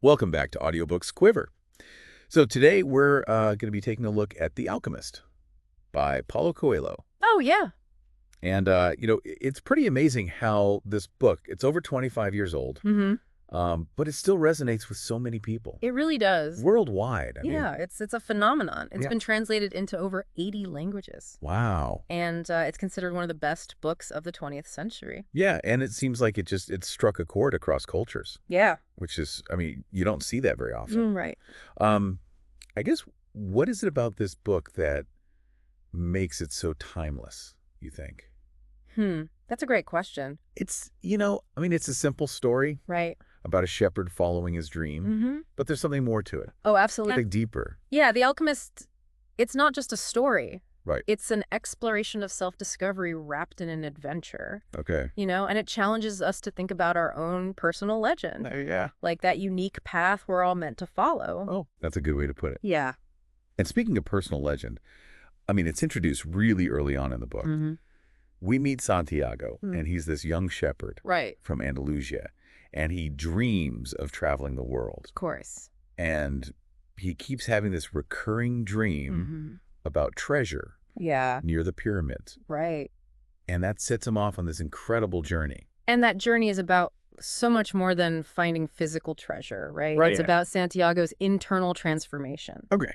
Welcome back to Audiobooks Quiver. So today we're going to be taking a look at The Alchemist by Paulo Coelho. Oh, yeah. And, it's pretty amazing how this book, it's over 25 years old, Mm-hmm. but it still resonates with so many people It really does. worldwide. Yeah, it's a phenomenon. It's Yeah. been translated into over 80 languages. Wow. And it's considered one of the best books of the 20th century. Yeah, and it seems like it struck a chord across cultures, Yeah. which is, you don't see that very often. Right. Um, I guess, what is it about this book that makes it so timeless, you think? That's a great question. It's a simple story Right. about a shepherd following his dream, Mm-hmm. but there's something more to it, Oh, absolutely. something deeper. Yeah, The Alchemist, it's not just a story. Right. It's an exploration of self-discovery wrapped in an adventure, Okay. and it challenges us to think about our own personal legend, Yeah. like that unique path we're all meant to follow. Oh, that's a good way to put it. Yeah. And speaking of personal legend, it's introduced really early on in the book. Mm-hmm. We meet Santiago, and he's this young shepherd Right. from Andalusia, and he dreams of traveling the world. Of course. And he keeps having this recurring dream about treasure Yeah. near the pyramids. Right. And that sets him off on this incredible journey. And that journey is about so much more than finding physical treasure, right? Right. It's about Santiago's internal transformation. Okay.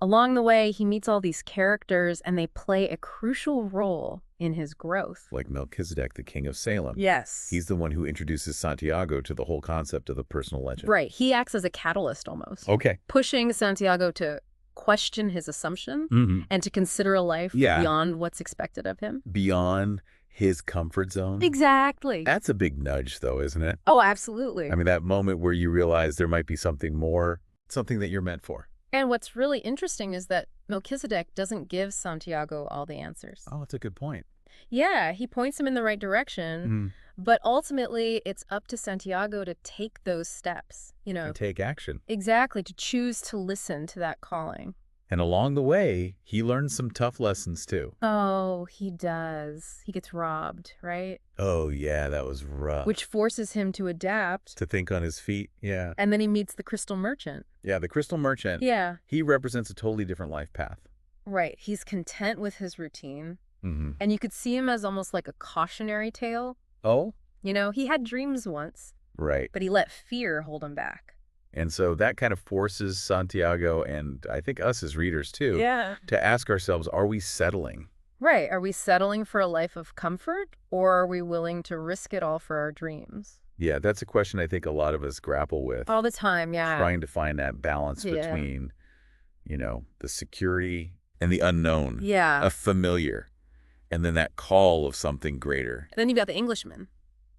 Along the way, he meets all these characters, and they play a crucial role in his growth. Like Melchizedek, the king of Salem. Yes. He's the one who introduces Santiago to the whole concept of the personal legend. Right. He acts as a catalyst almost, Okay. pushing Santiago to question his assumption and to consider a life beyond what's expected of him. Beyond his comfort zone. Exactly. That's a big nudge, though, isn't it? Oh, absolutely. That moment where you realize there might be something more, something that you're meant for. And what's really interesting is that Melchizedek doesn't give Santiago all the answers. Oh, that's a good point. Yeah, he points him in the right direction, but ultimately it's up to Santiago to take those steps, And take action. Exactly, to choose to listen to that calling. And along the way, he learns some tough lessons, too. Oh, he does. He gets robbed, right? Oh, yeah, that was rough. Which forces him to adapt. To think on his feet, yeah. And then he meets the crystal merchant. Yeah, the crystal merchant. Yeah. He represents a totally different life path. Right. He's content with his routine. Mm-hmm. And you could see him as almost like a cautionary tale. Oh? He had dreams once. Right. But he let fear hold him back. And so that kind of forces Santiago, and I think us as readers too, to ask ourselves, are we settling? Right. Are we settling for a life of comfort, or are we willing to risk it all for our dreams? Yeah, that's a question I think a lot of us grapple with. All the time, yeah. Trying to find that balance between, the security and the unknown. Yeah. A familiar. And then that call of something greater. And then you've got the Englishman.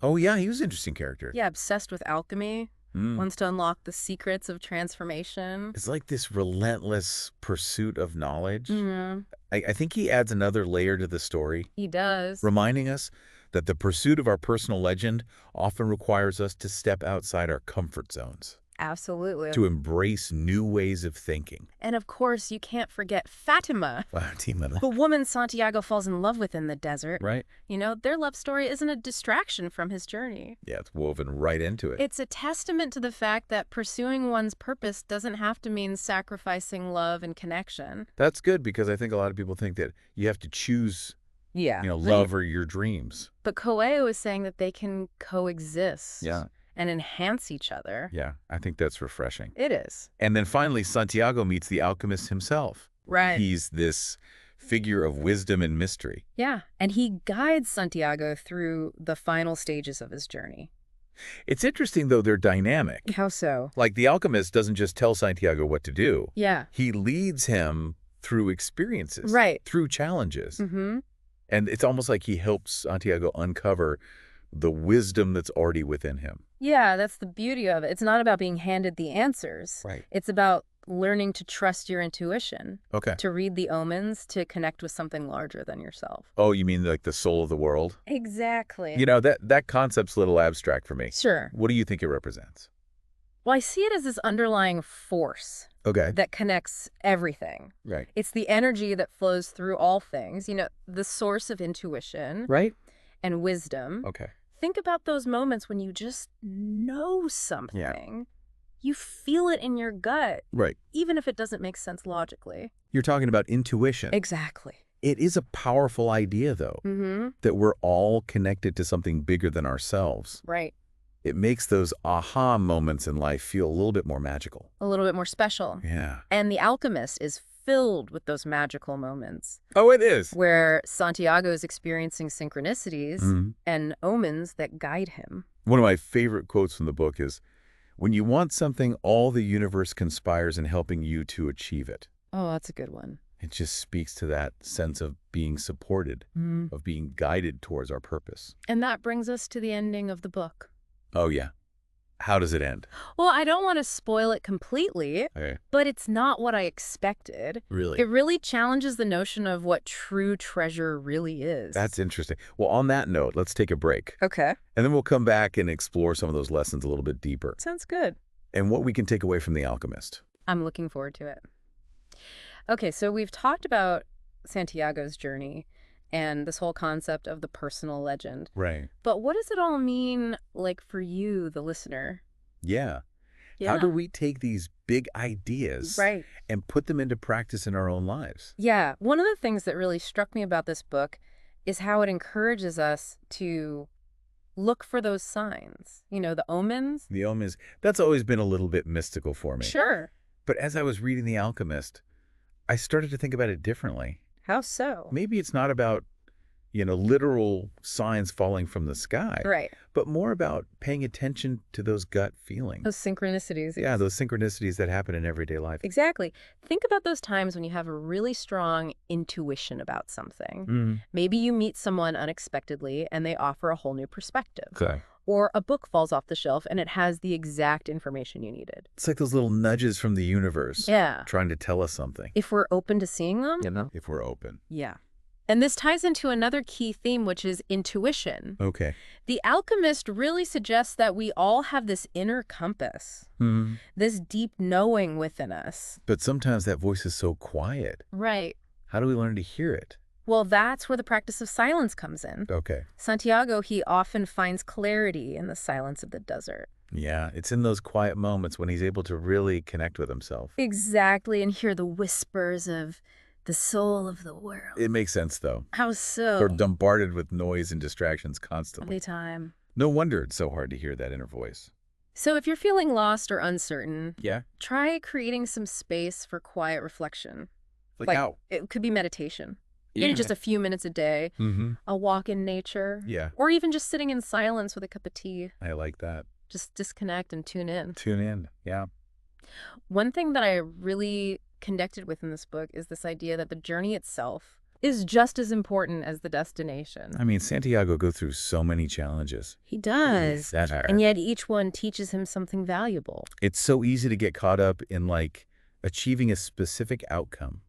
Oh, yeah, he was an interesting character. Yeah, obsessed with alchemy. Wants to unlock the secrets of transformation. It's like this relentless pursuit of knowledge. Mm-hmm. I think he adds another layer to the story. He does. Reminding us that the pursuit of our personal legend often requires us to step outside our comfort zones. Absolutely. To embrace new ways of thinking. And of course, you can't forget Fatima. Fatima. The woman Santiago falls in love with in the desert. Right. Their love story isn't a distraction from his journey. Yeah, it's woven right into it. It's a testament to the fact that pursuing one's purpose doesn't have to mean sacrificing love and connection. That's good, because I think a lot of people think that you have to choose, love or your dreams. But Coelho is saying that they can coexist. Yeah. And enhance each other. Yeah, I think that's refreshing. It is. And then finally, Santiago meets the alchemist himself. Right. He's this figure of wisdom and mystery. Yeah, and he guides Santiago through the final stages of his journey. It's interesting, though, they're dynamic. How so? Like, the alchemist doesn't just tell Santiago what to do. Yeah. He leads him through experiences. Right. Through challenges. Mm-hmm. And it's almost like he helps Santiago uncover the wisdom that's already within him. Yeah, that's the beauty of it. It's not about being handed the answers. Right. It's about learning to trust your intuition. Okay. To read the omens, to connect with something larger than yourself. Oh, you mean like the soul of the world? Exactly. That concept's a little abstract for me. Sure. What do you think it represents? Well, I see it as this underlying force. Okay. That connects everything. Right. It's the energy that flows through all things. The source of intuition. Right. And wisdom. Okay. Think about those moments when you just know something. Yeah. You feel it in your gut, Right. even if it doesn't make sense logically. You're talking about intuition. Exactly. It is a powerful idea, though, that we're all connected to something bigger than ourselves. Right. It makes those aha moments in life feel a little bit more magical. A little bit more special. Yeah. And The Alchemist is filled with those magical moments Oh, it is. where Santiago is experiencing synchronicities Mhm. and omens that guide him. One of my favorite quotes from the book is, "When you want something, all the universe conspires in helping you to achieve it." Oh, that's a good one. It just speaks to that sense of being supported, of being guided towards our purpose. And that brings us to the ending of the book. Oh, yeah. How does it end? Well, I don't want to spoil it completely, Okay. but it's not what I expected. Really? It really challenges the notion of what true treasure really is. That's interesting. Well, on that note, let's take a break. Okay. And then we'll come back and explore some of those lessons a little bit deeper Sounds good. and what we can take away from The Alchemist. I'm looking forward to it. Okay, so we've talked about Santiago's journey and this whole concept of the personal legend. Right. But what does it all mean, like, for you, the listener? Yeah. How do we take these big ideas Right. and put them into practice in our own lives? Yeah, one of the things that really struck me about this book is how it encourages us to look for those signs, the omens. The omens, that's always been a little bit mystical for me. Sure. But as I was reading The Alchemist, I started to think about it differently. How so? Maybe it's not about, literal signs falling from the sky, Right. but more about paying attention to those gut feelings. Those synchronicities. Yeah, those synchronicities that happen in everyday life. Exactly. Think about those times when you have a really strong intuition about something. Maybe you meet someone unexpectedly and they offer a whole new perspective. Okay. Or a book falls off the shelf and it has the exact information you needed. It's like those little nudges from the universe. Yeah. Trying to tell us something. If we're open to seeing them. If we're open. Yeah. And this ties into another key theme, which is intuition. Okay. The Alchemist really suggests that we all have this inner compass, this deep knowing within us. But sometimes that voice is so quiet. Right. How do we learn to hear it? Well, that's where the practice of silence comes in. Okay. Santiago, he often finds clarity in the silence of the desert. Yeah, it's in those quiet moments when he's able to really connect with himself. Exactly, and hear the whispers of the soul of the world. It makes sense, though. How so? We're bombarded with noise and distractions All constantly. the time. No wonder it's so hard to hear that inner voice. So if you're feeling lost or uncertain, Yeah? try creating some space for quiet reflection. Like how? It could be meditation. Yeah. Just a few minutes a day, a walk in nature, Yeah, or even just sitting in silence with a cup of tea. I like that. Just disconnect and tune in. Tune in. Yeah. One thing that I really connected with in this book is this idea that the journey itself is just as important as the destination. I mean, Santiago goes through so many challenges. He does. That And yet each one teaches him something valuable. it's so easy to get caught up in achieving a specific outcome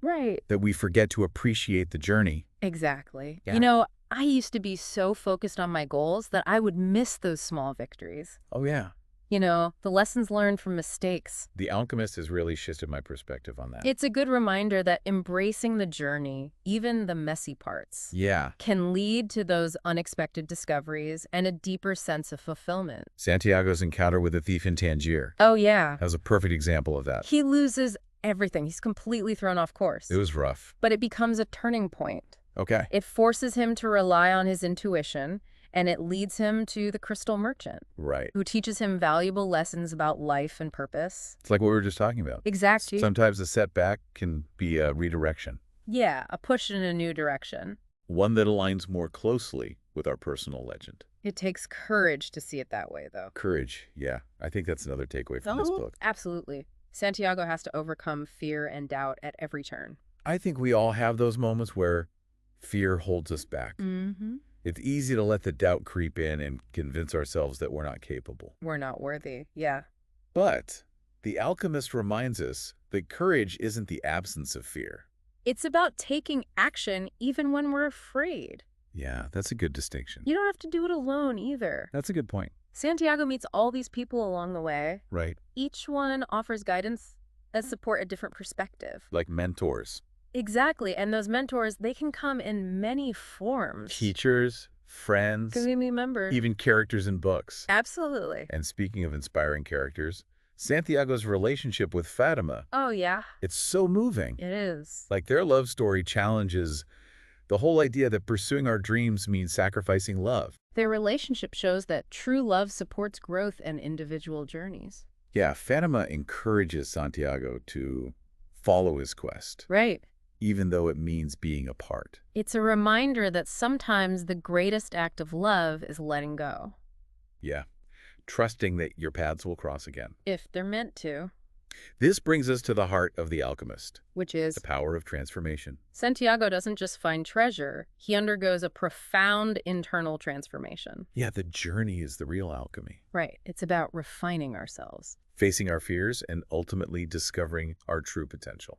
Right. that we forget to appreciate the journey. Exactly. Yeah. I used to be so focused on my goals that I would miss those small victories. Oh, yeah. The lessons learned from mistakes. The Alchemist has really shifted my perspective on that. It's a good reminder that embracing the journey, even the messy parts, Yeah. can lead to those unexpected discoveries and a deeper sense of fulfillment. Santiago's encounter with the thief in Tangier. Oh, yeah. That was a perfect example of that. He loses everything. He's completely thrown off course. It was rough. But it becomes a turning point. Okay. It forces him to rely on his intuition, and it leads him to the crystal merchant, Right. who teaches him valuable lessons about life and purpose. It's like what we were just talking about. Exactly. Sometimes a setback can be a redirection, Yeah, a push in a new direction. one that aligns more closely with our personal legend. It takes courage to see it that way, though. Courage. Yeah. I think that's another takeaway from this book. Absolutely. Santiago has to overcome fear and doubt at every turn. I think we all have those moments where fear holds us back. Mm-hmm. It's easy to let the doubt creep in and convince ourselves that we're not capable. We're not worthy. Yeah. But the Alchemist reminds us that courage isn't the absence of fear. It's about taking action even when we're afraid. Yeah, that's a good distinction. You don't have to do it alone either. That's a good point. Santiago meets all these people along the way. Right. Each one offers guidance and support a different perspective. Like mentors. Exactly. And those mentors, they can come in many forms. Teachers, friends, Community members. even characters in books. Absolutely. And speaking of inspiring characters, Santiago's relationship with Fatima, Oh, yeah, it's so moving. it is. Like their love story challenges the whole idea that pursuing our dreams means sacrificing love. Their relationship shows that true love supports growth and individual journeys. Yeah, Fatima encourages Santiago to follow his quest, Right. even though it means being apart. It's a reminder that sometimes the greatest act of love is letting go. Yeah, trusting that your paths will cross again. If they're meant to. This brings us to the heart of The Alchemist, Which is, the power of transformation. Santiago doesn't just find treasure, he undergoes a profound internal transformation. Yeah, the journey is the real alchemy. Right. It's about refining ourselves. Facing our fears and ultimately discovering our true potential.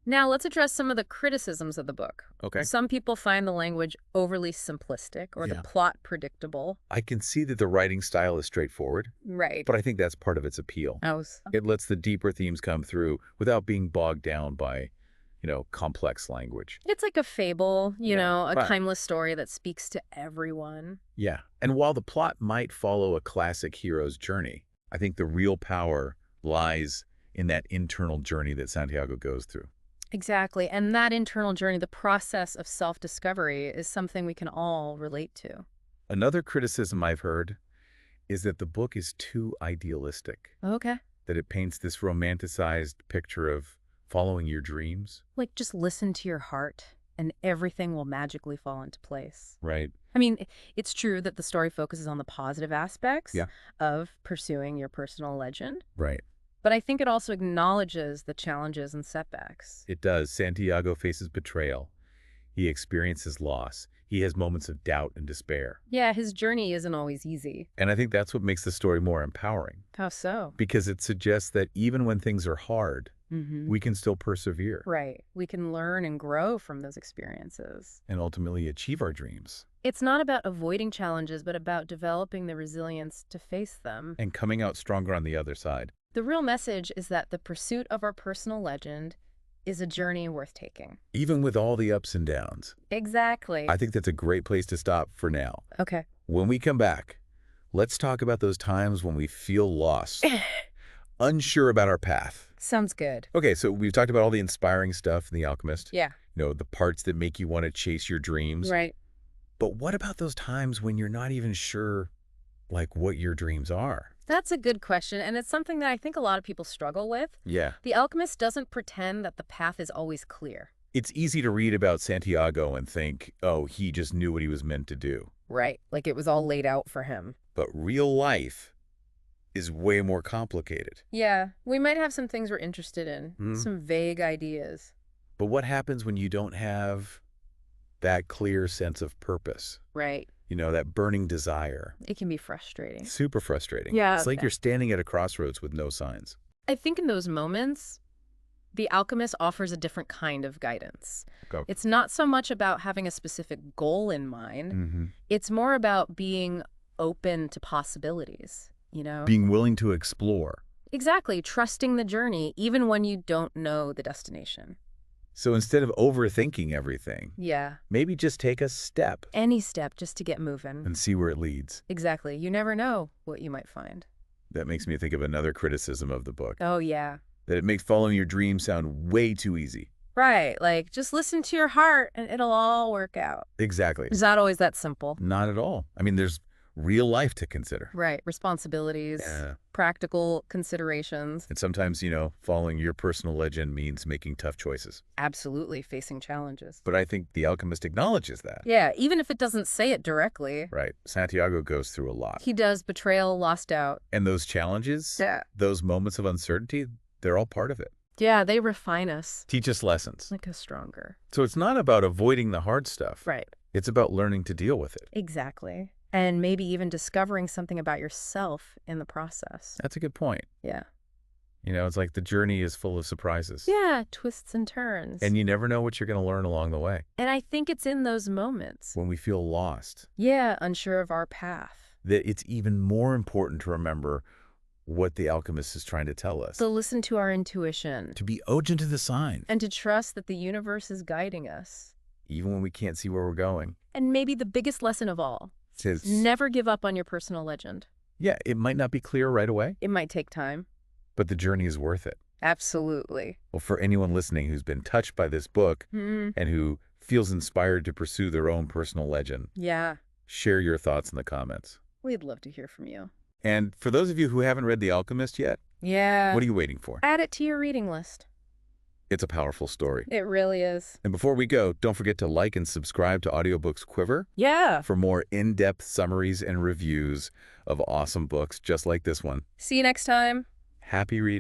Now, let's address some of the criticisms of the book. Okay. Some people find the language overly simplistic or the Yeah. plot predictable. I can see that the writing style is straightforward, Right. but I think that's part of its appeal. Oh, It lets the deeper themes come through without being bogged down by, complex language. it's like a fable, a Right. timeless story that speaks to everyone. Yeah. And while the plot might follow a classic hero's journey, I think the real power lies in that internal journey that Santiago goes through. Exactly. And that internal journey, the process of self-discovery, is something we can all relate to. Another criticism I've heard is that the book is too idealistic, Okay. that it paints this romanticized picture of following your dreams. Like, just listen to your heart and everything will magically fall into place. Right. I mean, it's true that the story focuses on the positive aspects Yeah. of pursuing your personal legend, Right. but I think it also acknowledges the challenges and setbacks. It does. Santiago faces betrayal. He experiences loss. He has moments of doubt and despair. Yeah, his journey isn't always easy. And I think that's what makes the story more empowering, How so? because it suggests that even when things are hard, we can still persevere Right. We can learn and grow from those experiences. and ultimately achieve our dreams It's not about avoiding challenges, but about developing the resilience to face them. and coming out stronger on the other side. The real message is that the pursuit of our personal legend is a journey worth taking. Even with all the ups and downs. Exactly. I think that's a great place to stop for now. Okay. When we come back, let's talk about those times when we feel lost, unsure about our path. Sounds good. Okay, so we've talked about all the inspiring stuff in The Alchemist. Yeah. The parts that make you want to chase your dreams. Right. But what about those times when you're not even sure, what your dreams are? That's a good question, and it's something that I think a lot of people struggle with. Yeah. The Alchemist doesn't pretend that the path is always clear. It's easy to read about Santiago and think, oh, he just knew what he was meant to do. Right. Like it was all laid out for him. But real life is way more complicated. Yeah. We might have some things we're interested in, Mhm. some vague ideas. But what happens when you don't have that clear sense of purpose? Right. That burning desire. It can be frustrating. Super frustrating. Yeah. It's like you're standing at a crossroads with no signs. I think in those moments, The Alchemist offers a different kind of guidance. Okay. It's not so much about having a specific goal in mind. Mm-hmm. It's more about being open to possibilities, Being willing to explore. Exactly. Trusting the journey, even when you don't know the destination. So instead of overthinking everything, Yeah. maybe just take a step Any step just to get moving. and see where it leads. Exactly. You never know what you might find. That makes me think of another criticism of the book, Oh, yeah. that it makes following your dreams sound way too easy. Right. Like, just listen to your heart and it'll all work out. Exactly. It's not always that simple. Not at all. I mean, there's real life to consider. Right. Responsibilities, Yeah. practical considerations. And sometimes, following your personal legend means making tough choices. Absolutely facing challenges. But I think The Alchemist acknowledges that. Yeah, even if it doesn't say it directly. Right. Santiago goes through a lot. He does betrayal, lost out. And those challenges, Yeah. those moments of uncertainty, they're all part of it. Yeah, they refine us. Teach us lessons. Make us stronger. So it's not about avoiding the hard stuff. Right. It's about learning to deal with it. Exactly. And maybe even discovering something about yourself in the process. That's a good point. Yeah. It's like the journey is full of surprises. Yeah, twists and turns. And you never know what you're going to learn along the way. And I think it's in those moments. When we feel lost, Yeah, unsure of our path. that it's even more important to remember what the alchemist is trying to tell us. To listen to our intuition. To be open to the signs, And to trust that the universe is guiding us. even when we can't see where we're going. And maybe the biggest lesson of all, Says, never give up on your personal legend. yeah, it might not be clear right away, It might take time. but the journey is worth it. Absolutely. Well, for anyone listening who's been touched by this book and who feels inspired to pursue their own personal legend, Yeah. share your thoughts in the comments. We'd love to hear from you. And for those of you who haven't read The Alchemist yet, Yeah. what are you waiting for? Add it to your reading list. It's a powerful story. It really is. And before we go, don't forget to like and subscribe to Audiobooks Quiver Yeah. for more in-depth summaries and reviews of awesome books just like this one. See you next time. Happy reading.